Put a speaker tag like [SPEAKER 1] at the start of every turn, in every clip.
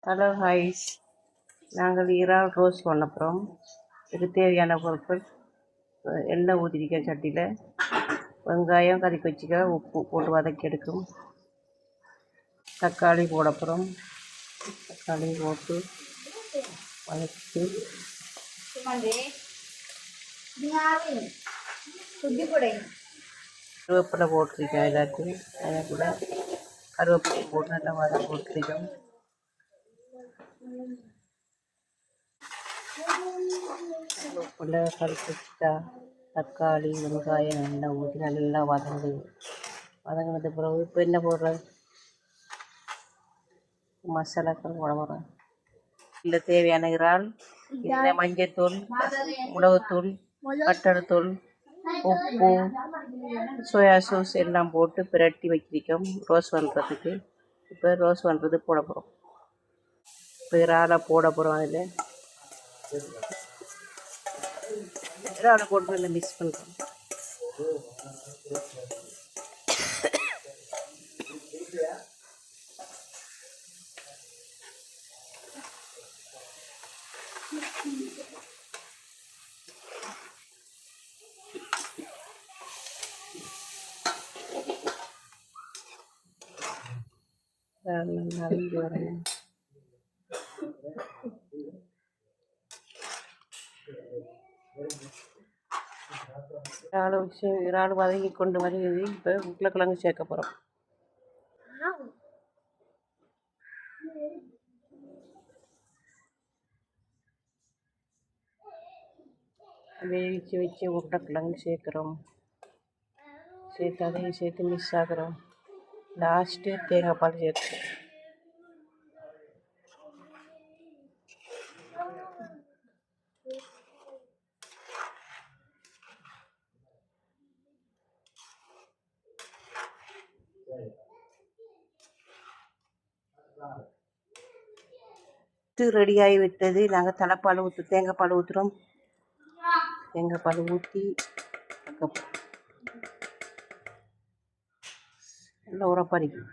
[SPEAKER 1] Hello ஹாய்ஸ், நாங்கள் இறால் roast பண்ண போகிறோம். இதுக்கு தேவையான பொருட்கள்: எண்ணெய் ஊற்றிக்க சட்டியில், வெங்காயம் கறிக்கு வச்சுக்க, உப்பு போட்டு வதக்கி எடுக்கும். தக்காளி போட போகிறோம். தக்காளி போட்டு வதக்கி கருவேப்பிலை போட்டிருக்கேன். எல்லாத்தையும் அதை கூட கருவேப்பிலை போட்டு நல்லா வதக்கி போட்டிருக்கோம். கருவேப்பிலை கறிக்கு வச்சுட்டா தக்காளி வெங்காயம் நல்லா ஊற்றி நல்லா வதங்கினது பிறகு இப்போ என்ன போடுறது, மசாலாக்கள் போட போகிறேன். இல்லை தேவையான இறால், இதில் மஞ்சத்தூள், மிளகுத்தூள், பட்டரத்தூள், உப்பு, சோயா சாஸ் எல்லாம் போட்டு பிரட்டி வச்சிருக்கோம் ரோஸ் பண்ணுறதுக்கு. இப்போ ரோஸ் பண்ணுறது போட போகிறோம். இப்போ இறாலை போட போகிறோம். அதில் இறாலை போட்டு நல்லா மிக்ஸ் பண்ணுறோம். நல்லா வரணும். இறால் வதங்கி கொண்டு வருகிறது. இப்போ உருளைக்கிழங்கு சேர்க்க போகிறோம். வேவிச்சு வச்சு உருளைக்கிழங்கு சேர்க்குறோம். சேர்த்து அதையும் சேர்த்து மிக்ஸ் ஆகுறோம். லாஸ்ட்டு தேங்காய் பால் சேர்த்து ரெடியாகி விட்டது. நாங்கள் தலைப்பால் தேங்காய் பால் ஊற்றுறோம். தேங்காய் பால் ஊற்றி நல்லா உரப்பறிக்கும்.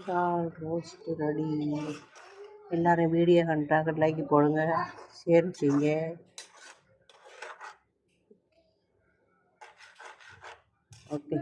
[SPEAKER 1] இறால் ரோஸ்ட் ரெடி. எல்லோரும் வீடியோ கண்டாங்க லைக் போடுங்க, ஷேர் செய்யுங்க. ஓகே.